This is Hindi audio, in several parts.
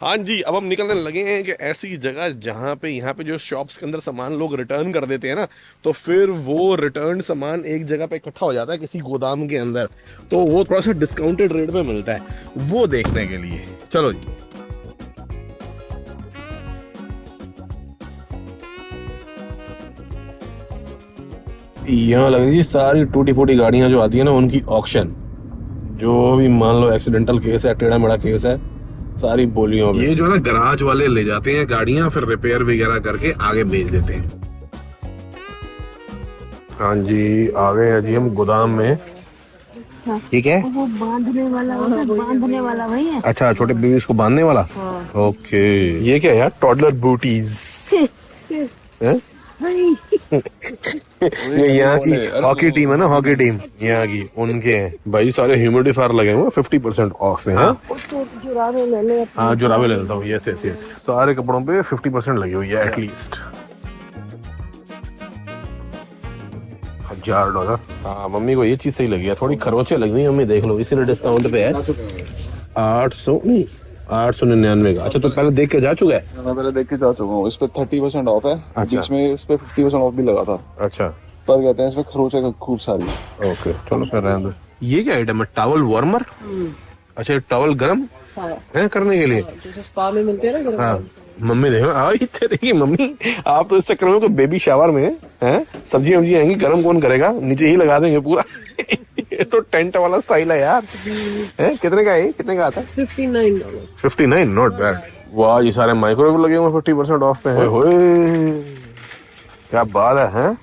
हाँ जी, अब हम निकलने लगे हैं कि ऐसी जगह जहाँ पे यहाँ पे जो शॉप्स के अंदर सामान लोग रिटर्न कर देते हैं ना, तो फिर वो रिटर्न सामान एक जगह पे इकट्ठा हो जाता है किसी गोदाम के अंदर, तो वो थोड़ा सा डिस्काउंटेड रेट में मिलता है। वो देखने के लिए चलो जी। यहाँ लग रही है सारी टूटी फूटी गाड़ियां जो आती है ना, उनकी ऑक्शन। जो भी मान लो एक्सीडेंटल केस है, टेढ़ा मेढ़ा केस है, सारी बोलियों में। ये जो है ना, गराज वाले ले जाते हैं गाड़ियां, फिर रिपेयर वगैरह करके आगे बेच देते हैं। हाँ जी, आ गए हैं जी हम गोदाम में। ठीक है, वो बांधने वाला होता है, बांधने वाला वही है। अच्छा, छोटे बेबीज को बांधने वाला। हाँ। ओके, ये क्या है यार, टॉडलर बूटीज है? ये यहाँ की हॉकी टीम है ना, हॉकी टीम यहाँ की, उनके हैं भाई। सारे ह्यूमिडिफायर लगे हुए 50% ऑफ में। हाँ, तो जुराबे ले ले। हाँ जुराबे ले लेता हूँ। यस यस यस, सारे कपड़ों पे 50% लगी हुई है एटलीस्ट। $1000। हाँ, मम्मी को ये चीज सही लगी है, थोड़ी खरोचे लग गई मम्मी, देख लो, इसीलिए डिस्काउंट पे है। 800 नहीं, 899 का। अच्छा, तो पहले देख के जा चुका है? मैं पहले देख के जा चुका हूँ। इस पे 30% ऑफ है। अच्छा। बीच में इस पे 50% ऑफ भी लगा था। अच्छा, पर कहते हैं इसमें खरोचे का खूब सारी। ओके, चलो फिर रहने दो। ये क्या आइटम है, टॉवल वार्मर? अच्छा, टॉवल गर्म है करने के लिए। जैसे स्पा में मिलते हैं ना। हाँ, मम्मी देखो, हाँ इतने देखिए मम्मी, आप तो इस चक्कर में कोई बेबी शावर में हैं, सब्जी वब्जी आएंगी, गर्म कौन करेगा, नीचे ही लगा देंगे पूरा। ये तो टेंट वाला स्टाइल है यार। हैं, कितने का है, कितने का आता है? $59। 59, नॉट बैड। वाह, ये सारे माइक्रोवेव लगे हुए 50% ऑफ पे हैं। ओए, क्या बात है, हैं?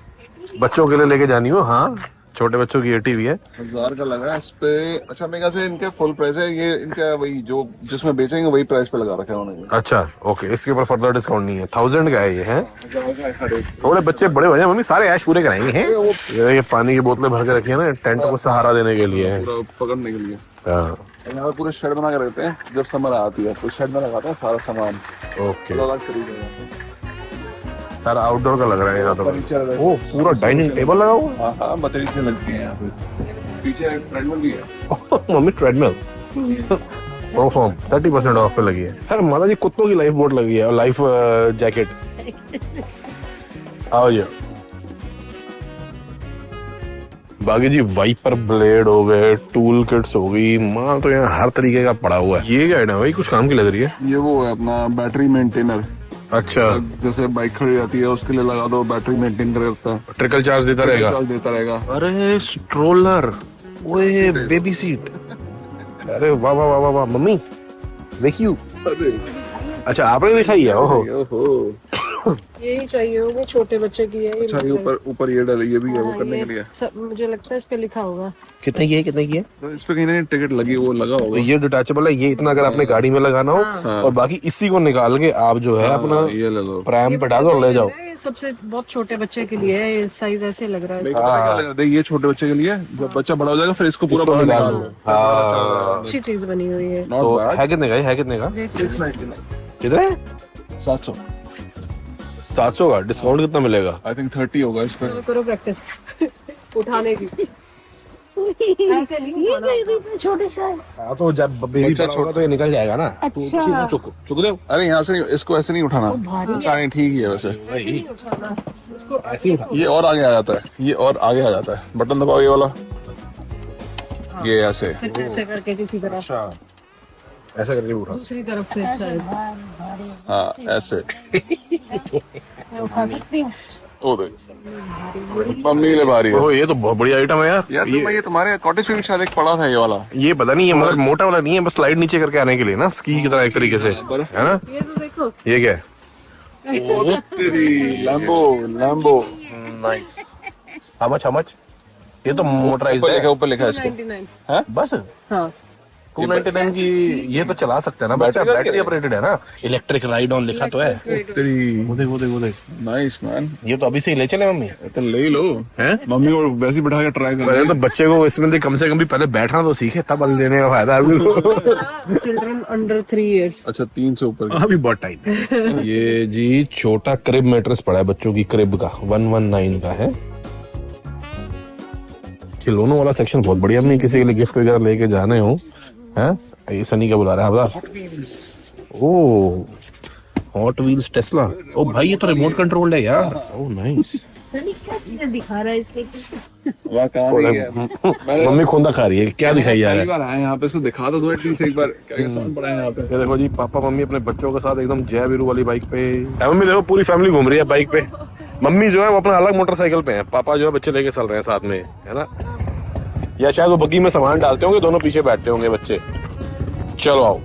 बच्चों के लिए लेके जानी हो? हाँ, छोटे बच्चों की टीवी है। 1000 का लगा है इस पे। अच्छा, मेरे ख्याल से इनके फुल प्राइस है। ये इनका वही जो जिसमें बेचेंगे वही प्राइस पे लगा रखा है उन्होंने। अच्छा, ओके, इसके ऊपर फर्दर डिस्काउंट नहीं है। 1000 का है ये, है? थोड़े बच्चे बड़े हो जाए मम्मी, सारे ऐश पूरे कराएंगे हैं। ये पानी की बोतलें भर के रखी है ना, टेंट को सहारा देने के लिए है। पूरा पकड़ने के लिए। हाँ, यहाँ पे पूरे शेड बना के रखते हैं। जब समर आती है तो शेड में लगाते हैं सारा सामान। ओके, अलग तरीके का। सारा आउटडोर का लग रहा है यहाँ तो। फर्नीचर है। ओ, पूरा डाइनिंग टेबल लगा हुआ हाँ हाँ, बतरी से लगती है यहाँ पे। पीछे ट्रेडमिल भी है। है। मम्मी, ट्रेडमिल परफॉर्म 30% ऑफ पे लगी है। यार माता जी, कुत्तों की लाइफ बोट लगी है, और लाइफ जैकेट। आओ जी। बाकी जी, वाइपर ब्लेड हो गए, टूल किट्स हो गई, माल तो यहाँ हर तरीके का पड़ा हुआ है। ये क्या है भाई, कुछ काम की लग रही है? ये वो है अपना बैटरी मेंटेनर। अच्छा, जैसे बाइक खड़ी रहती है उसके लिए लगा दो, बैटरी मेंटेन करता है। ट्रिकल चार्ज देता रहेगा। चार्ज देता रहेगा। अरे स्ट्रोलर, ओए बेबी सीट। अरे वाह वाह वाह वाह वाह, मम्मी देखियो। अरे अच्छा, आपने दिखाई है? ओहो, ओहो। यही चाहिए होगी, छोटे बच्चे की है। अच्छा, ये ऊपर ऊपर ये डल, ये भी है वो करने के लिए। सब मुझे लगता है इस पे लिखा होगा। कितने की है, कितने की है? तो इस पे कहीं ना टिकट लगी, वो लगा तो होगा। ये डिटैचेबल है, ये इतना अगर आपने गाड़ी में लगाना हो, और बाकी इसी को निकाल के आप जो है अपना ये ले लो। प्रैम पे डालो और ले जाओ। ये सबसे बहुत छोटे बच्चे के लिए है, ये साइज ऐसे लग रहा है। देख, पता क्या लगा? देख, ये छोटे बच्चे के लिए। जब बच्चा बड़ा हो जाएगा फिर इसको पूरा बाहर निकाल निकाल दो। दो। हाँ, अच्छी चीज बनी हुई है। नॉट तो बैड। है कितने का, है कितने का? 699। कितने? 700। 700 का। डिस्काउंट कितना मिलेगा? आई थिंक 30 होगा इस पे। करो प्रैक्टिस उठाने की। ऐसे नहीं उठाना। छोटे से। हाँ, तो जब बेबी बड़ा होगा तो ये निकल जाएगा ना। अच्छा। चुक दे। अरे यहाँ से नहीं, इसको ऐसे नहीं उठाना। अच्छा, नहीं, ठीक ही है वैसे। इसको ऐसे ही उठा। ये और आगे आ जाता है, ये और आगे आ जाता है। बटन दबाओ ये वाला, ये ऐसे। फिर ऐसे करके किसी तरह अच्छा, ऐसा करके उठा। दूसरी तरफ से शायद। हाँ, ऐसे। मैं उठा सकती हूँ। ओ देख, मम्मी ले भारी है। ओह, ये तो बहुत बढ़िया आइटम है यार। यार ये तुम्हारे कॉटेज में भी शायद एक पड़ा था ये वाला। ये पता नहीं है, मगर मोटा वाला नहीं है, बस स्लाइड नीचे करके आने के लिए ना, स्की की तरह एक तरीके से, है ना? ये तो देखो। ये क्या है? ओ तेरी Lambo, Lambo. Nice. how much? ये तो मोटराइज्ड ऊपर है। लिखा, ऊपर लिखा है इसके। 99। बस हाँ 299 की। ये तो चला सकते हैं ना बच्चा, बैटरी ऑपरेटेड है ना, इलेक्ट्रिक राइड ऑन लिखा तो है। तेरी वो देख वो देख वो देख, नाइस मैन। ये तो अभी से ही ले चले मम्मी। तो ले ही लो। हैं? मम्मी को वैसे ही बिठा के ट्राई कर। पहले तो बच्चे को इसमें से कम भी पहले बैठना तो सीखे, तब बल देने का फायदा है अभी तो। Children under 3 years। अच्छा, 3 से ऊपर। अभी बहुत टाइम है। ये जी छोटा क्रिब मैट्रेस पड़ा है बच्चों की, क्रिब का 119 का है। खिलौनों वाला सेक्शन बहुत बढ़िया। मैं किसी के लिए गिफ्ट वगैरह लेके जाने हो, हैं? ये सनी का बुला रहा है। ओह, हॉट व्हील्स टेस्ला। ओ भाई, ये तो रिमोट कंट्रोल्ड है यार। Oh nice. सनी क्या चीजें दिखा रहा है इसमें? वह कहाँ नहीं है। मम्मी खोंदा खा रही है, क्या दिखाई जा रहा पहली है? बार आए यहाँ पे, इसको दिखा तो दो एटलीस्ट एक बार क्या क्या सामान पड़ा है यहाँ पे। ये देखो जी, पापा मम्मी अपने बच्चों के साथ एकदम जय वीरू वाली बाइक पे। मम्मी देखो, पूरी फैमिली घूम रही है बाइक पे। मम्मी जो है वो अपना अलग मोटरसाइकिल पे है, पापा जो है बच्चे लेके चल रहे हैं साथ में, है ना। या शायद वो बग्गी में सामान डालते होंगे, दोनों पीछे बैठते होंगे बच्चे। चलो आओ।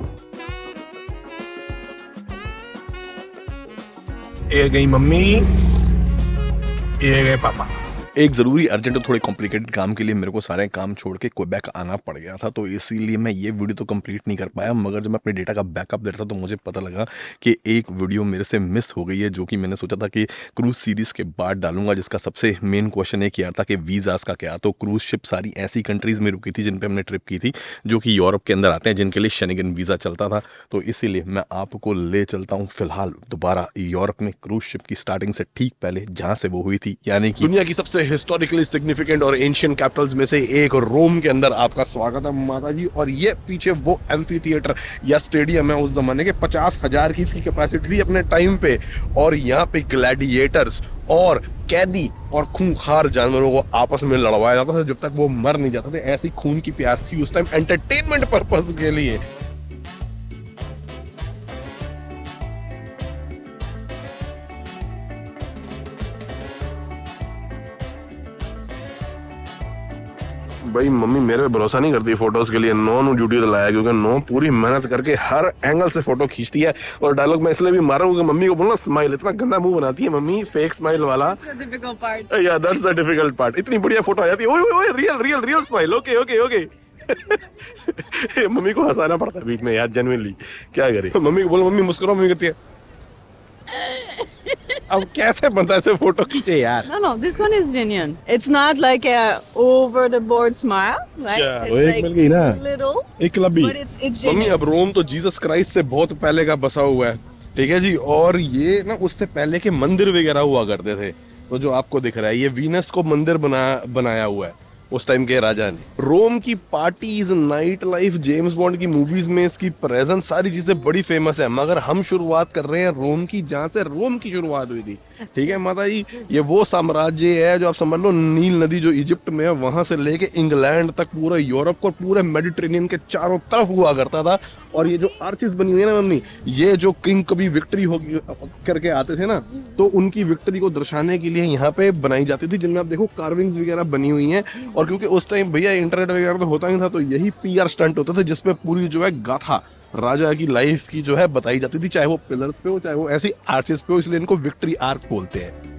ये गई मम्मी, ये गए पापा। एक ज़रूरी अर्जेंट और थोड़े कॉम्प्लिकेटेड काम के लिए मेरे को सारे काम छोड़ के क्वेबेक आना पड़ गया था, तो इसीलिए मैं ये वीडियो तो कंप्लीट नहीं कर पाया। मगर जब मैं अपने डेटा का बैकअप दे रहा था तो मुझे पता लगा कि एक वीडियो मेरे से मिस हो गई है, जो कि मैंने सोचा था कि क्रूज़ सीरीज़ के बाद डालूंगा, जिसका सबसे मेन क्वेश्चन एक यार था कि वीज़ास का क्या। तो क्रूज़ शिप सारी ऐसी कंट्रीज़ में रुकी थी जिन पर हमने ट्रिप की थी, जो कि यूरोप के अंदर आते हैं, जिनके लिए शेंगेन वीज़ा चलता था। तो इसीलिए मैं आपको ले चलता हूँ फिलहाल दोबारा यूरोप में, क्रूज़ शिप की स्टार्टिंग से ठीक पहले, जहाँ से वो हुई थी, यानी कि दुनिया की सबसे हिस्टोरिकली सिग्निफिकेंट और एंशिएंट कैपिटल्स में से एक रोम के अंदर आपका स्वागत है माता जी। और ये पीछे वो एम्फी थिएटर या स्टेडियम है, उस जमाने के 50,000 की इसकी कैपेसिटी थी अपने टाइम पे। और यहाँ पे ग्लैडिएटर्स और कैदी और खूंखार जानवरों को आपस में लड़वाया जाता था जब तक वो मर नहीं जाते थे। ऐसी खून की प्यास थी उस टाइम एंटरटेनमेंट पर्पस के लिए। भाई मम्मी मेरे पे भरोसा नहीं करती फोटोज के लिए, नो ड्यूटी तो लाया, क्योंकि नो पूरी मेहनत करके हर एंगल से फोटो खींचती है। और डायलॉग मैं इसलिए भी मारा हूँ कि मम्मी को बोलना स्माइल, इतना गंदा मुंह बनाती है मम्मी, फेक स्माइल वाला। या दैट्स द डिफिकल्ट पार्ट। इतनी बढ़िया फोटो आ जाती है, ओए ओए real real real smile, okay okay okay. Mummy को हंसाना पड़ता है बीच में यार, जेन्युइनली क्या करे। मम्मी को बोलो मम्मी मुस्कुराओ, मम्मी कहती है अब कैसे बनता है ऐसे फोटो खींचे यार। No, this one is genuine. It's not like a over the board smile, right? Yeah, It's वो एक like मिल गई ना, little, एक लबी। but it's mummy genuine. अब रोम तो जीसस क्राइस्ट से बहुत पहले का बसा हुआ है, ठीक है जी। और ये ना उससे पहले के मंदिर वगैरह हुआ करते थे। तो जो आपको दिख रहा है ये वीनस को मंदिर बनाया हुआ है उस टाइम के राजा ने। रोम की parties, night life, James bond की मूवीज में इसकी प्रेजेंस, सारी चीजें बड़ी फेमस है। मगर हम शुरुआत कर रहे हैं रोम की, जहाँ से रोम की शुरुआत हुई थी, ठीक है माता जी। ये वो साम्राज्य है जो आप समझ लो, नील नदी जो इजिप्ट में है वहां से लेके इंग्लैंड तक पूरा यूरोप को, पूरे मेडिटेरेनियन के चारों तरफ हुआ करता था। और ये जो आर्चिस बनी हुई है ना मम्मी, ये जो किंग कभी विक्ट्री हो करके आते थे ना, तो उनकी विक्ट्री को दर्शाने के लिए यहाँ पे बनाई जाती थी, जिनमें आप देखो कार्विंग्स वगैरह बनी हुई हैं। और क्योंकि उस टाइम भैया इंटरनेट वगैरह तो होता नहीं था, तो यही पीआर स्टंट होता था, जिसमें पूरी जो है गाथा राजा की लाइफ की जो है बताई जाती थी, चाहे वो पिलर्स पे हो, चाहे वो ऐसी आर्चेस पे हो। इसलिए इनको विक्ट्री आर्क बोलते हैं।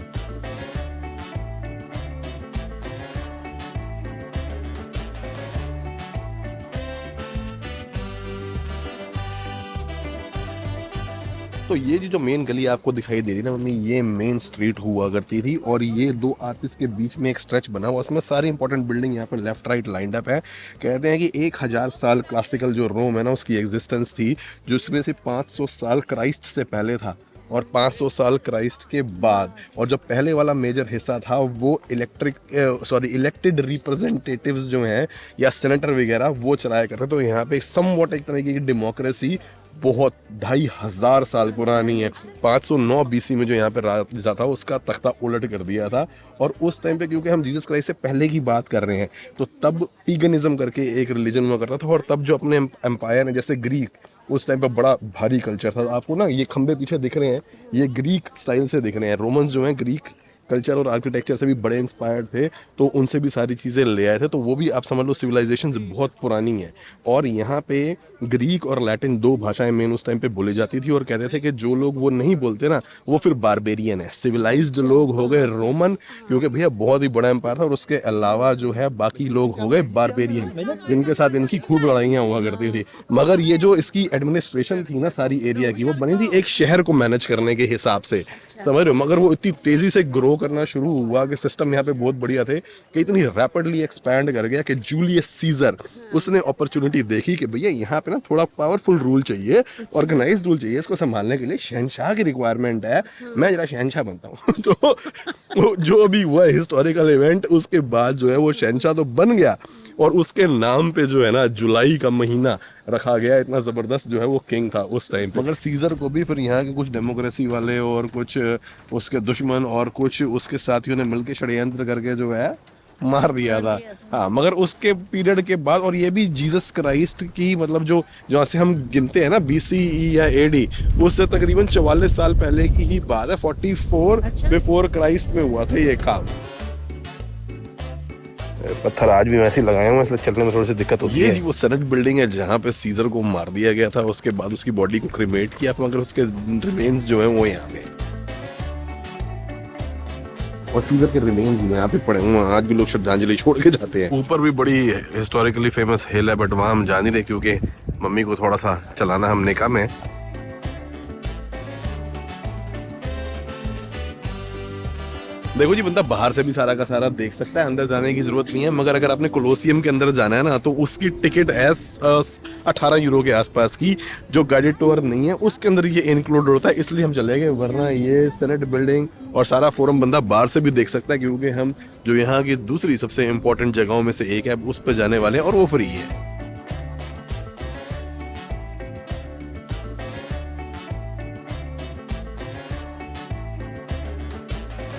तो ये जो मेन गली आपको दिखाई दे रही है ना मम्मी, ये मेन स्ट्रीट हुआ करती थी। और ये दो आर्टिस्ट के बीच में एक स्ट्रेच बना हुआ, उसमें सारी इंपॉर्टेंट बिल्डिंग यहाँ पे लेफ्ट राइट लाइंड अप है। कहते हैं कि 1000 साल क्लासिकल जो रोम है ना उसकी एग्जिस्टेंस थी, जिसमें से 500 साल क्राइस्ट से पहले था और 500 साल क्राइस्ट के बाद। और जो पहले वाला मेजर हिस्सा था वो इलेक्टेड रिप्रेजेंटेटिव्स जो हैं या सेनेटर वगैरह वो चलाया करते। तो यहाँ पे समवॉट एक तरह की डेमोक्रेसी बहुत 2500 साल पुरानी है। 509 बीसी में जो यहाँ पे राजा था उसका तख्ता उलट कर दिया था। और उस टाइम पे क्योंकि हम जीसस क्राइस्ट से पहले की बात कर रहे हैं, तो तब पीगनिज्म करके एक रिलीजन हुआ करता था। और तब जो अपने एम्पायर है, जैसे ग्रीक, उस टाइम पे बड़ा भारी कल्चर था। आपको ना ये खंबे पीछे दिख रहे हैं, ये ग्रीक स्टाइल से दिख रहे हैं। रोमन्स जो हैं ग्रीक कल्चर और आर्किटेक्चर से भी बड़े इंस्पायर्ड थे, तो उनसे भी सारी चीज़ें ले आए थे। तो वो भी आप समझ लो सिविलाइजेशन बहुत पुरानी है। और यहाँ पे ग्रीक और लैटिन दो भाषाएं मेन उस टाइम पे बोली जाती थी। और कहते थे कि जो लोग वो नहीं बोलते ना, वो फिर बारबेरियन है। सिविलाइज्ड लोग हो गए रोमन, क्योंकि भैया बहुत ही बड़ा एम्पायर था। और उसके अलावा जो है बाकी लोग हो गए बारबेरियन, जिनके साथ इनकी खूब लड़ाइयाँ हुआ करती थी। मगर ये जो इसकी एडमिनिस्ट्रेशन थी ना सारी एरिया की, वो बनी थी एक शहर को मैनेज करने के हिसाब से, समझ रहे हो। मगर वो इतनी तेजी से ग्रो करना शुरू हुआ कि सिस्टम यहाँ पे बहुत बढ़िया थे कि इतनी रैपिडली एक्सपैंड कर गया कि जूलियस सीजर उसने अपॉर्चुनिटी देखी कि भैया यहाँ पे ना थोड़ा पावरफुल रूल चाहिए, ऑर्गेनाइज्ड रूल चाहिए। इसको संभालने के लिए शहनशाह की रिक्वायरमेंट है, मैं जरा शहनशाह बनता हूँ। तो जो अभी हुआ हिस्टोरिकल इवेंट, उसके बाद जो है वो शहनशाह तो बन गया, और उसके नाम पे जो है ना जुलाई का महीना रखा गया। इतना जबरदस्त जो है वो किंग था उस टाइम पे। मगर सीजर को भी फिर यहाँ के कुछ डेमोक्रेसी वाले और कुछ उसके दुश्मन और कुछ उसके साथियों ने मिलकर षड्यंत्र करके जो है मार दिया था। हाँ, मगर उसके पीरियड के बाद, और ये भी जीसस क्राइस्ट की मतलब जो जहाँ से हम गिनते हैं ना BCE या AD, उससे तकरीबन 44 साल पहले की ही बात है। 44 बिफोर क्राइस्ट में हुआ था ये काम। पत्थर आज भी वैसे ही लगाए हुए हैं, इसलिए चलने में थोड़ी सी दिक्कत होती है। ये जी वो सेनेट बिल्डिंग है जहाँ पे सीजर को मार दिया गया था, उसके बाद उसकी बॉडी को क्रिमेट किया, मगर उसके रिमेन्स जो है वो यहाँ पे, और सीजर के रिमेन्स यहाँ पे पड़े हुए हैं। आज भी लोग श्रद्धांजलि छोड़ के जाते हैं। ऊपर भी बड़ी हिस्टोरिकली फेमस हिल है, बट वहाँ हम जा नहीं रहे क्योंकि मम्मी को थोड़ा सा चलाना हमने कम है। देखो जी, बंदा बाहर से भी सारा का सारा देख सकता है, अंदर जाने की जरूरत नहीं है। मगर अगर आपने कोलोसियम के अंदर जाना है ना, तो उसकी टिकट है 18 यूरो के आसपास की। जो गाइडेड टूर नहीं है उसके अंदर ये इंक्लूड होता है, इसलिए हम चले गए। वरना ये सेनेट बिल्डिंग और सारा फोरम बंदा बाहर से भी देख सकता है, क्योंकि हम जो यहाँ की दूसरी सबसे इंपॉर्टेंट जगहों में से एक है उस पर जाने वाले हैं, और वो फ्री है।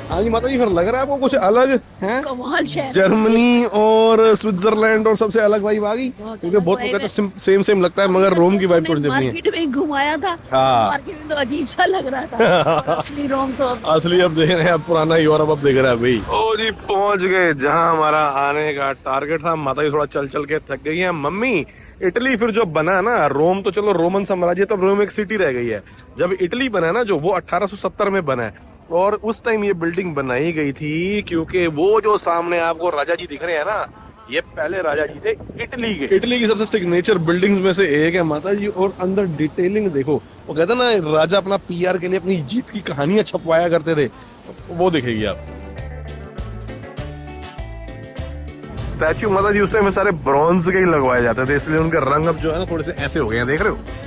हाँ जी माता जी, फिर लग रहा है आपको कुछ अलग है? कमाल शहर, जर्मनी और स्विट्जरलैंड और सबसे अलग वाइब आ गई, क्योंकि बहुत लोग कहते हैं सेम लगता है, मगर रोम की वाइब थोड़ी different है। मार्केट में घुमाया था, हाँ। मार्केट में तो अजीब सा लग रहा था, और असली रोम तो असली अब देख रहे हैं, अब पुराना यूरोप अब देख रहा है भाई। ओ जी, पहुंच गए जहां हमारा आने का टारगेट था। माता जी थोड़ा चल के थक गई है। मम्मी, इटली फिर जो बना ना, रोम तो चलो रोमन साम्राज्य, तब रोम एक सिटी रह गई है। जब इटली बना ना जो, वो 1870 में बना है, और उस टाइम ये बिल्डिंग बनाई गई थी क्योंकि वो जो सामने आपको राजा जी दिख रहे हैं ना, ये पहले राजा जी थे इटली के। इटली की सबसे सिग्नेचर बिल्डिंग्स में से एक है माता जी। और अंदर डिटेलिंग देखो, वो कहते हैं ना राजा अपना PR के लिए अपनी जीत की कहानियां छपवाया करते थे, वो दिखेगी आप। स्टैचू माता जी उस टाइम में सारे ब्रॉन्ज के ही लगवाए जाते थे, इसलिए उनका रंग अब जो है ना थोड़े से ऐसे हो गए हैं, देख रहे हो।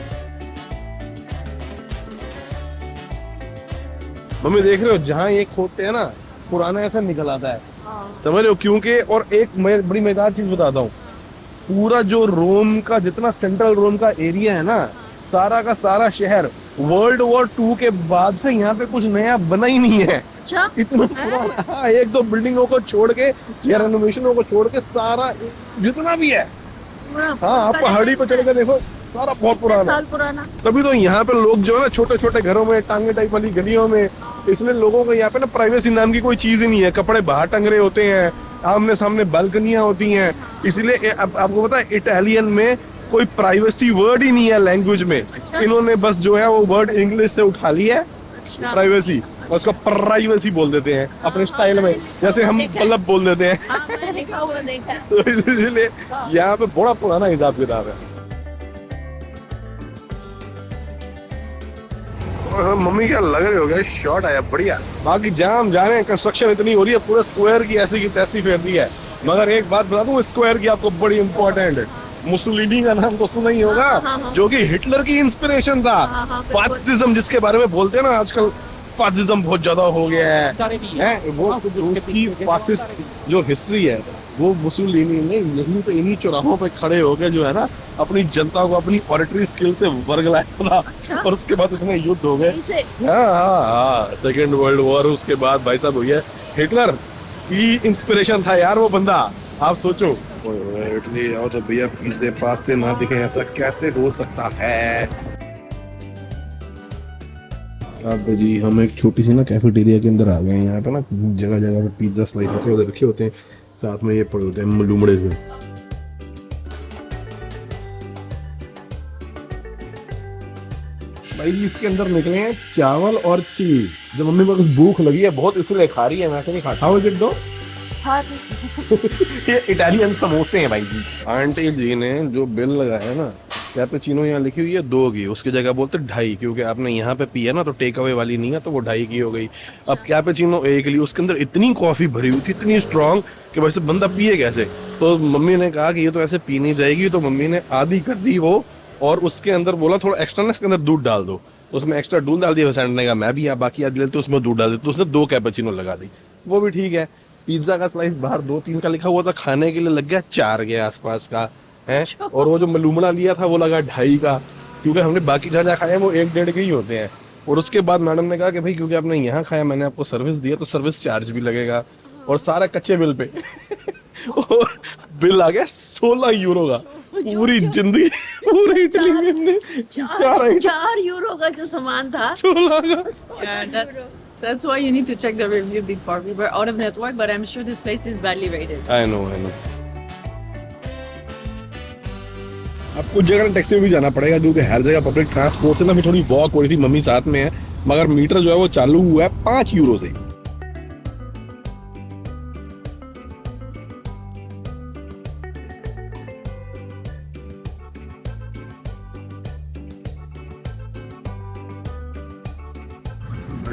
मम्मी देख रहे हो, जहाँ ये खोदते हैं ना, पुराना ऐसा निकल आता है, समझ रहे हो क्योंकि। और एक मैं बड़ी मजेदार चीज बताता हूँ, पूरा जो रोम का जितना सेंट्रल रोम का एरिया है ना, सारा का सारा शहर World War II के बाद से यहाँ पे कुछ नया बना ही नहीं है। अच्छा, इतना पुराना। हाँ, एक दो बिल्डिंगों को छोड़ के या रेनोवेशनों को छोड़ के सारा जितना भी है, हाँ आप पहाड़ी पे चढ़ के देखो, सारा बहुत पुराना साल पुराना। तभी तो यहाँ पे लोग जो है ना छोटे छोटे घरों में, टांगे टाइप वाली गलियों में, इसलिए लोगों को यहाँ पे ना प्राइवेसी नाम की कोई चीज ही नहीं है। कपड़े बाहर टंग रहे होते हैं, आमने सामने बालकनियां होती हैं, इसलिए आपको पता है इटालियन में कोई प्राइवेसी वर्ड ही नहीं है लैंग्वेज में। अच्छा। इन्होंने बस जो है वो वर्ड इंग्लिश से उठा लिया है, अच्छा। प्राइवेसी, और उसको प्राइवेसी बोल देते हैं अपने स्टाइल में, जैसे हम बल्लभ बोल देते हैं। हाँ, मैंने देखा हुआ देखा है। तो इसलिए यहाँ पे बड़ा पुराना हिसाब किताब है। और मम्मी क्या लग रहे हो गया, शॉट आया बढ़िया। बाकी जहाँ हम जा रहे हैं, कंस्ट्रक्शन इतनी हो रही है, पूरे स्क्वायर की ऐसी की तैसी फेर दी है। मगर एक बात बता दूं, स्क्वायर की आपको बड़ी इंपॉर्टेंट है, मुसोलिनी का नाम तो सुना ही होगा, जो कि हिटलर की इंस्पिरेशन था। फासिज्म जिसके बारे में बोलते हैं ना आजकल, फासिज्म बहुत ज्यादा हो गया है वो उसकी फासिस्ट जो हिस्ट्री है, वो मुसोलिनी ने यहीं पे इन्हीं चौराहों पे खड़े होकर जो है ना अपनी जनता को अपनी ऑडिटरी स्किल से वर्गलाया था। अच्छा? और उसके बाद इतने युद्ध हो गए। इसे हाँ, सेकेंड वर्ल्ड वॉर, उसके बाद भाई साहब भैया हिटलर की इंस्पिरेशन था यार वो बंदा। आप सोचो, इटली आओ तो भैया पिज़्ज़े पास्ते ना दिखे, ऐसा कैसे हो सकता है। अब जी हम एक छोटी सी ना कैफेटेरिया के अंदर आ गए हैं। यहाँ पे ना जगह जगह पे पिज्जा स्लाइस ऐसे उधर रखे होते हैं, साथ में ये पड़े होते हैं मलूमड़े से। भाई जी इसके अंदर निकले हैं चावल और चीज। जब मम्मी को कुछ भूख लगी है बहुत, इसलिए खा रही है, वैसे नहीं खाता। हाउ इज इट दो? ये इटालियन समोसे हैं भाई जी। आंटी जी ने जो बिल लगाया है ना, कैपेचिनो यहाँ लिखी हुई है 2 की, उसकी जगह बोलते 2.5, क्योंकि आपने यहाँ पे पिया ना तो टेक अवे वाली नहीं है, तो वो 2.5 की हो गई। अब कैपेचिनो 1 ली, उसके अंदर इतनी कॉफी भरी हुई थी, इतनी स्ट्रांग कि वैसे बंदा पिए कैसे। तो मम्मी ने कहा कि ये तो ऐसे पी नहीं जाएगी, तो मम्मी ने आधी कर दी वो, और उसके अंदर बोला थोड़ा एक्स्ट्रा ना इसके अंदर दूध डाल दो। उसमें एक्स्ट्रा दूध डाल दिया, वैसे ने कहा मैं भी बाकी आधी लेते उसमें दूध डाल देते, तो उसने 2 कैपेचिनो लगा दी, वो भी ठीक है। पिज्जा का स्लाइस बाहर 2-3 का लिखा हुआ था, खाने के लिए लग गया 4 के आसपास का है। और वो जो मलूमड़ा लिया था वो लगा 2.5 का, क्योंकि हमने बाकी जहाँ खाए हैं वो 1-1.5 के ही होते हैं। और उसके बाद मैडम ने कहा कि भाई क्योंकि आपने यहाँ खाया, मैंने आपको सर्विस दिया तो सर्विस चार्ज भी लगेगा, और सारा कच्चे बिल पे। और बिल आ गया 16 यूरो का। पूरी जिंदगी पूरी इटली में हमने 4 यूरो का जो सामान था 16 का। Yeah, that's why you need to check the review before. We were out of network, but I'm sure this place is badly rated. I know. अब कुछ जगह टैक्सी में भी जाना पड़ेगा क्योंकि हर जगह पब्लिक ट्रांसपोर्ट से ना, मैं थोड़ी वॉक हो रही थी, मम्मी साथ में है, मगर मीटर जो है वो चालू हुआ है 5 यूरो से।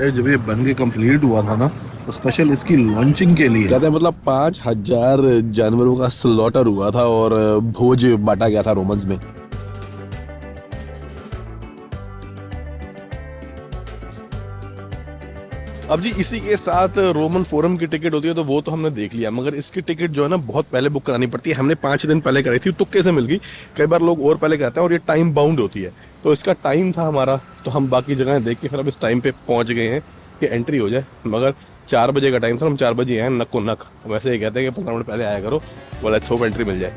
जब ये बन के कंप्लीट हुआ था ना, तो स्पेशल इसकी लॉन्चिंग के लिए कहते हैं मतलब 5000 जानवरों का स्लॉटर हुआ था और भोज बांटा गया था रोमन्स में। अब जी इसी के साथ रोमन फोरम की टिकट होती है तो वो तो हमने देख लिया, मगर इसकी टिकट जो है ना बहुत पहले बुक करानी पड़ती है। हमने 5 दिन पहले कराई थी, तुक्के से मिल गई। कई बार लोग और पहले कहते हैं और ये टाइम बाउंड होती है, तो इसका टाइम था हमारा, तो हम बाकी जगह देख के फिर अब इस टाइम पे पहुंच गए हैं कि एंट्री हो जाए। मगर 4 बजे का टाइम था, हम 4 बजे आए नक को नक। वैसे ये कहते हैं कि 15 मिनट पहले आया करो, वो लेट्स होप एंट्री मिल जाए।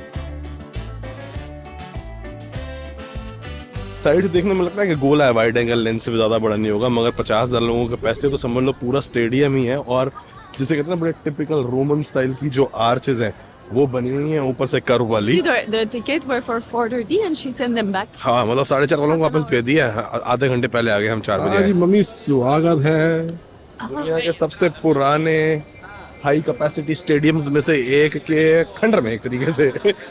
साइड से देखने में लगता है कि गोला है, वाइड एंगल लेंस से भी ज़्यादा बड़ा नहीं होगा, मगर 50,000 लोगों के पैसे तो समझ लो पूरा स्टेडियम ही है। और जिसे कहते हैं बड़े टिपिकल रोमन स्टाइल की जो आर्चेज हैं वो बनी हुई हैं ऊपर से कर्व वाली। See, the ticket were for 4:30 and she sent them back. हाँ मतलब 4:30 वालों को वापस भेज दिया, आधे घंटे पहले आ गए हम 4 बजे। मम्मी स्वागत है दुनिया के सबसे पुराने हाई कैपेसिटी स्टेडियम्स में से एक के खंडर में, एक तरीके से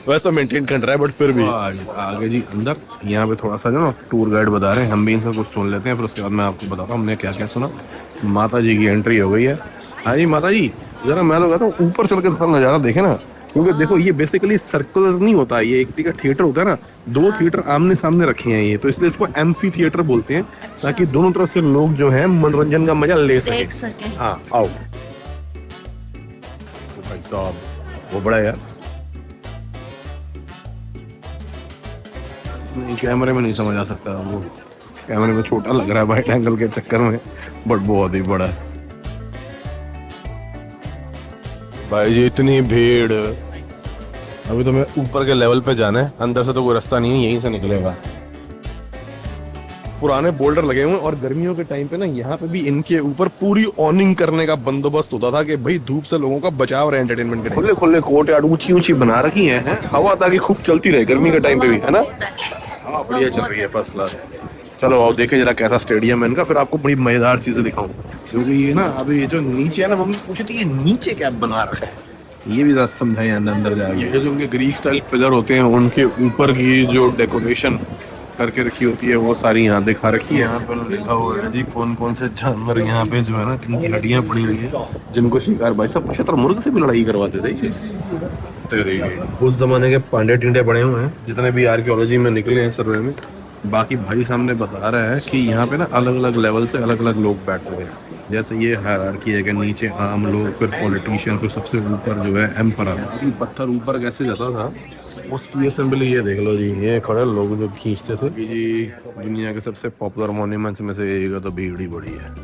वैसा मेंटेन कर रहा है, बट फिर भी आगे जी अंदर यहाँ पे थोड़ा सा जो ना टूर गाइड बता रहे हैं, हम भी इनसे कुछ सुन लेते हैं, फिर उसके बाद मैं आपको बताता हूँ हमने क्या क्या सुना। माता जी की एंट्री हो गई है। हाँ जी माता जी, जरा मैं तो कहता हूँ ऊपर चल के थोड़ा नज़ारा देखे ना, क्योंकि देखो ये बेसिकली सर्कुलर नहीं होता, ये एक तरीका थिएटर होता है ना, 2 थिएटर आमने सामने रखे हैं ये, तो इसलिए इसको एम्फी थिएटर बोलते हैं, ताकि दोनों तरफ से लोग जो है मनोरंजन का मजा ले सके। हाँ आओ भाई साहब, वो बड़ा यार कैमरे में नहीं समझ आ सकता, वो कैमरे में छोटा लग रहा है वाइड एंगल के चक्कर में, बट बहुत ही बड़ा है भाई जी। इतनी भीड़, अभी तो मैं ऊपर के लेवल पे जाना है, अंदर से तो कोई रास्ता नहीं है, यहीं से निकलेगा। पुराने बोल्डर लगे हुए हैं और गर्मियों के टाइम पे ना यहाँ पे भी इनके ऊपर पूरी ऑनिंग करने का बंदोबस्त होता था कि भाई धूप से लोगों का बचाव रहे, एंटरटेनमेंट के खुले खुले कोर्ट यार्ड ऊंची ऊंची बना रखी है, हवा ताकि खूब चलती रहे गर्मी के टाइम पे भी, है ना। हाँ बढ़िया चल रही है, फर्स्ट क्लास। चलो आओ देखे जरा कैसा स्टेडियम है इनका, फिर आपको बड़ी मजेदार चीजें दिखाऊं। क्योंकि ये ना अभी ये जो नीचे है ना, मम्मी पूछी थी ये नीचे क्या बना रखा है, ये भी जरा समझाए अंदर जाके। ये जो उनके ग्रीक स्टाइल पिलर होते हैं उनके ऊपर की जो डेकोरेशन करके रखी होती है वो सारी यहाँ दिखा रखी है। यहाँ पर लिखा हुआ है जी कौन कौन से जानवर यहाँ पे जो है ना इनकी हड्डियाँ पड़ी हुई है, जिनको शिकार भाई साहब शुतुरमुर्ग से भी लड़ाई करवाते थे। उस जमाने के पांडे टिंडे बड़े हुए हैं जितने भी आर्कियोलॉजी में निकले हैं सर्वे में। बाकी भाई सामने बता रहा है कि यहाँ पे ना अलग अलग लेवल से अलग अलग लोग बैठते हैं, जैसे ये हायरार्की है कि नीचे आम लोग, फिर पॉलिटिशियन, फिर सबसे ऊपर जो है एम्परर। पत्थर ऊपर कैसे जाता था उसकी असेंबली ये देख लो जी, ये खड़े लोग जो खींचते थे जी। दुनिया के सबसे पॉपुलर मॉन्यूमेंट्स में से एक तो भीड़ ही बड़ी है।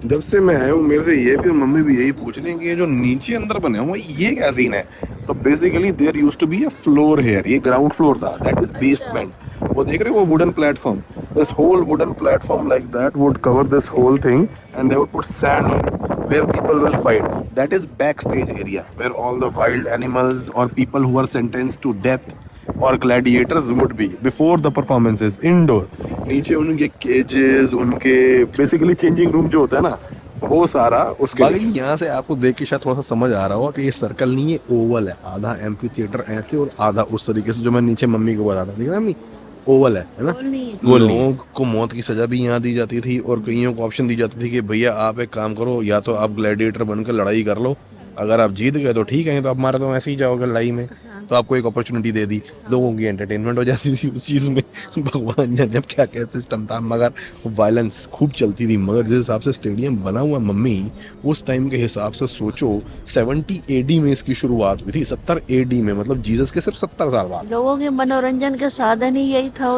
जब से मैं आया हूँ मेरे से ये भी मम्मी भी यही पूछ रही है कि ये जो नीचे अंदर बने हुए ये क्या सीन है। तो basically there used to be a floor here, ये ग्राउंड फ्लोर था, दैट इज बेसमेंट। वो देख रहे हो वो wooden platform, this whole wooden platform like that would cover this whole thing and they would put sand on it where people will fight. That is backstage area where all the wild animals or people who are sentenced to death और gladiators would be before the performances indoor. नीचे उनके cages, उनके basically changing room जो होता है ना वो सारा उसके। बाकी यहाँ से आपको देख के शायद थोड़ा सा समझ आ रहा होगा कि ये सर्कल नहीं है, ओवल है, आधा एम्फी थिएटर ऐसे और आधा उस तरीके से जो मैं नीचे मम्मी को बता रहा था, देख रहा है ओवल है ना। लोगों को मौत की सजा भी यहाँ दी जाती थी और कईयों को ऑप्शन दी जाती थी कि भैया आप एक काम करो, या तो आप ग्लैडिएटर बनकर लड़ाई कर लो, अगर आप जीत गए तो ठीक है, तो आप मारे तो ऐसे ही जाओगे लड़ाई में, तो आपको एक अपॉर्चुनिटी दे दी, लोगों की एंटरटेनमेंट हो जाती थी उस चीज़ में। भगवान जाने अब क्या क्या सिस्टम था, मगर वायलेंस खूब चलती थी। मगर जिस हिसाब से स्टेडियम बना हुआ मम्मी, उस टाइम के हिसाब से सोचो 70 AD में इसकी शुरुआत हुई थी, 70 AD में, मतलब जीसस के सिर्फ 70 साल बाद। लोगों के मनोरंजन का साधन ही यही था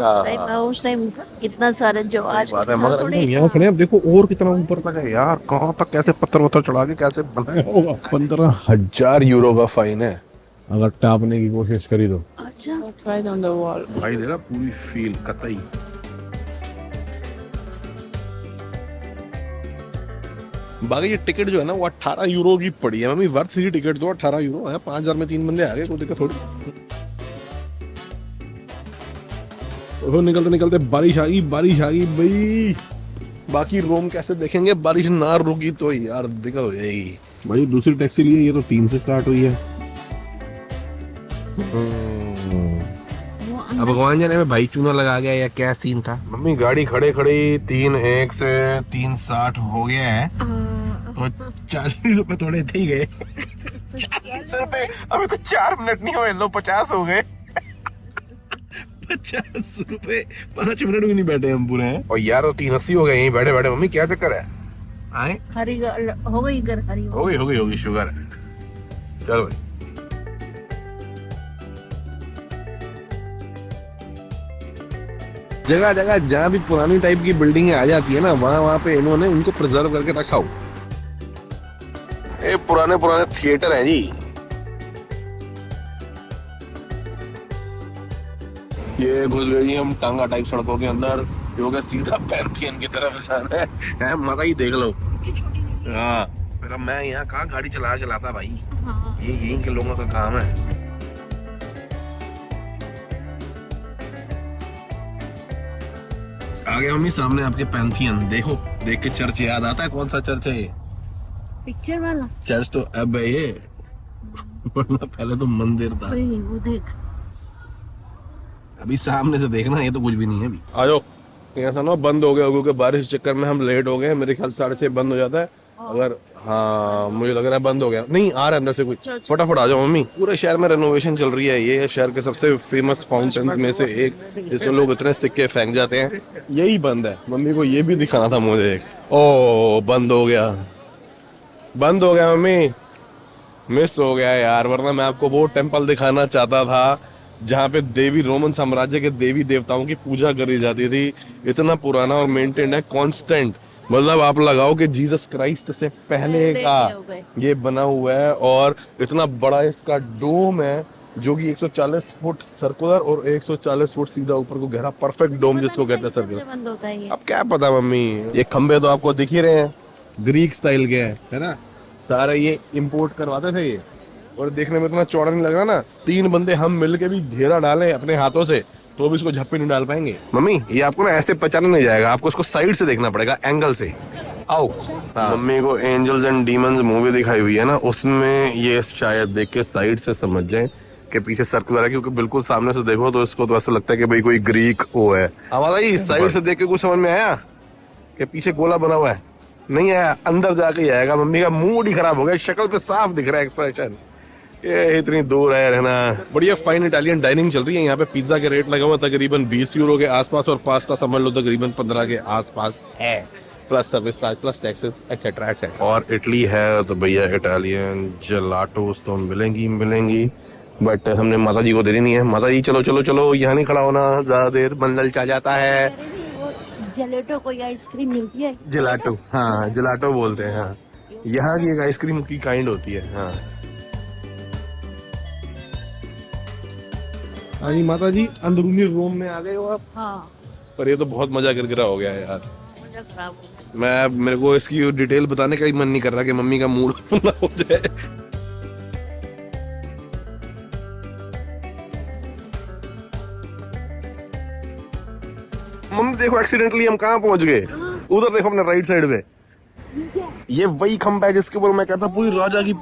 उस टाइम इतना सारा जो आज बात है। मगर अभी यहाँ खड़े हैं, अब देखो और कितना ऊपर तक है यार, कहाँ तक कैसे पत्थर वत्थर चढ़ा के कैसे बनाया होगा। 15,000 यूरो का फाइन है अगर टापने की कोशिश करी तो। अच्छा Right on the wall. भाई देना पूरी फील कतई। बाकी ये टिकट जो है ना वो 18 यूरो की पड़ी है मम्मी, वर्थ थी टिकट तो 18 यूरो है। 5,000 में 3 बंदे आ गए, कोई दिक्कत थोड़ी। तो निकलते निकलते बारिश आ गई भाई। बाकी रोम कैसे देखेंगे, बारिश ना रुकी तो यार दिक्कत हो जाएगी। भाई दूसरी टैक्सी लिए, ये तो 3 से स्टार्ट हुई है। अब भगवान जाने में भाई चूना लगा गया या क्या सीन था। मम्मी गाड़ी खड़े 3.1 से 3.60 हो गया है, तो 40 रुपए थोड़े थे ही गए। 40 रुपए, अभी तो 4 मिनट नहीं हुए, लो 50 हो गए। 50 रुपए 5 मिनट भी नहीं बैठे हम पूरे हैं। और यार 380 हो गए यहीं बैठे बैठे। मम्मी क्या चक्कर है, आए हरी हो गई घर हरी हो गई शुगर है। चलो भाई, जगह जगह जहाँ भी पुरानी टाइप की बिल्डिंग आ जाती है ना, वहाँ पे इन्होंने उनको प्रिजर्व करके रखा हो। ये पुराने थिएटर हैं जी। ये घुस गई हम टांगा टाइप सड़कों के अंदर, जो कि सीधा पैरपियन की तरफ जाना है। माता ही देख लो। हाँ मेरा, मैं यहाँ कहाँ गाड़ी चलाता भाई। ये यहीं के लोगों का काम है। आगे मम्मी सामने आपके पैंथियन देखो, देख के चर्च याद आता है। कौन सा चर्च है ये? पिक्चर वाला चर्च तो अब है ये, वरना पहले तो मंदिर था। वो देख, अभी सामने से देखना, ये तो कुछ भी नहीं है अभी। आ जाओ, यहाँ था ना बंद हो गया क्योंकि बारिश के चक्कर में हम लेट हो गए। मेरे ख्याल 6:30 बंद हो जाता है अगर, हाँ मुझे लग रहा है बंद हो गया। नहीं आ रहा है अंदर से कुछ। फटाफट आ जाओ मम्मी। पूरे शहर में रेनोवेशन चल रही है। ये शहर के सबसे फेमस फाउंटेन्स में से एक, जिसमें लोग इतने सिक्के फेंक जाते हैं, यही बंद है। मम्मी को ये भी दिखाना था मुझे। ओ बंद हो गया मम्मी, मिस हो गया यार, वरना मैं आपको वो टेम्पल दिखाना चाहता था जहाँ पे देवी, रोमन साम्राज्य के देवी देवताओं की पूजा करी जाती थी। इतना पुराना और मेंटेन्ड है, कांस्टेंट। मतलब आप लगाओ कि जीसस क्राइस्ट से पहले का ये बना हुआ है। और इतना बड़ा इसका डोम है, जो कि 140 फुट सर्कुलर और 140 फुट सीधा ऊपर को गहरा, परफेक्ट डोम जिसको कहते हैं सर्कुलर। अब क्या पता मम्मी, ये खंबे तो आपको दिख ही रहे हैं, ग्रीक स्टाइल के है ना। सारे ये इंपोर्ट करवाते थे ये, और देखने में इतना चौड़ा नहीं लग रहा ना। 3 बंदे हम मिलके भी घेरा डालें अपने हाथों से तो भी इसको झप्पी नहीं डाल पाएंगे। मम्मी ये आपको ना ऐसे पहचाना नहीं जाएगा, आपको इसको साइड से देखना पड़ेगा, एंगल से। आओ। हाँ। मम्मी को एंजल्स एंड डीमंस मूवी दिखाई हुई है ना, उसमें ये शायद देख के साइड से समझ जाए कि पीछे सर्कुलर है, क्योंकि बिल्कुल सामने से देखो तो इसको तो ऐसा लगता है कि भाई कोई ग्रीक वो है। आवाज आई साइड से देख के कुछ समझ में आया कि पीछे गोला बना हुआ है? नहीं आया, अंदर जाके ही आएगा। मम्मी का मूड ही खराब हो गया, शक्ल पे साफ दिख रहा है एक्सप्रेशन। ये इतनी दूर है रहना। बढ़िया फाइन इटालियन डाइनिंग चल रही है यहाँ पे। पिज्जा के रेट लगा हुआ तकरीबन 20 यूरो के आसपास, और पास्ता समझ लो तकरीबन 15 के आसपास है, plus service charge, plus taxes etcetera etcetera. और इटली है तो भैया इटालियन जेलाटोस तो मिलेंगी, बट हमने माता जी को दे देनी है। माता जी चलो चलो चलो, यहाँ नहीं खड़ा होना ज्यादा देर, मंडल चा जाता है। जेलेटो कोई आइसक्रीम मिलती है? जेलाटो, हाँ जेलाटो बोलते हैं। हाँ यहाँ की एक आइसक्रीम की काइंड होती है। हाँ हाँ जी माता जी, अंदरूनी रोम में आ गए हो आप। हाँ, पर ये तो बहुत मजा गिरगिरा हो गया है यार। मजा खराब हो गया। मेरे को इसकी डिटेल बताने का ही मन नहीं कर रहा कि मम्मी का मूड ना हो जाए। मम्मी देखो एक्सीडेंटली हम कहाँ पहुंच गए। उधर देखो अपने राइट साइड पे, ये वही खंबा है जिसके ऊपर मैं कहता पूरी राजा की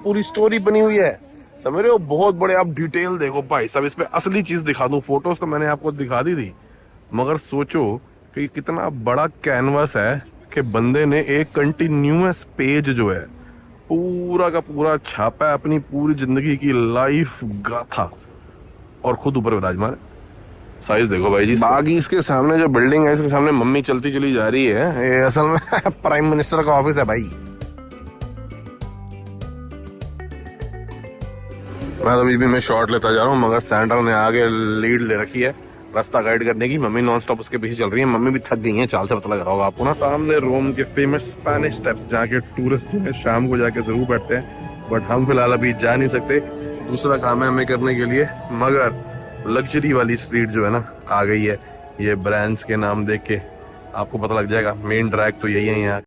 पूरी स्टोरी बनी हुई है। समझ रहे हो, बहुत बड़े। आप डिटेल देखो भाई साहब, इस पे असली चीज दिखा दूं। फोटोज तो मैंने आपको दिखा दी थी, मगर सोचो कि कितना बड़ा कैनवास है कि बंदे ने एक कंटिन्यूअस पेज जो है पूरा का पूरा छापा है अपनी पूरी जिंदगी की लाइफ गाथा और खुद ऊपर विराजमान है। साइज देखो भाई जी। बाकी इसके सामने जो बिल्डिंग है इसके सामने मम्मी चलती चली जा रही है, ये असल में प्राइम मिनिस्टर का ऑफिस है भाई। मैं तो बीच में शॉट लेता जा रहा हूँ मगर सैंड्रा ने आगे लीड ले रखी है रास्ता गाइड करने की। मम्मी नॉन स्टॉप उसके पीछे चल रही है। मम्मी भी थक गई है, चाल से पता लग रहा होगा आपको ना। सामने रोम के फेमस स्पेनिश स्टेप्स जहाँ के टूरिस्ट जो है शाम को जाके जरूर बैठते हैं, बट हम फिलहाल अभी जा नहीं सकते। दूसरा काम है हमें करने के लिए, मगर लग्जरी वाली स्ट्रीट जो है ना आ गई है। ये ब्रांड्स के नाम देख के आपको पता लग जाएगा, मेन ड्रैग तो यही है यहाँ।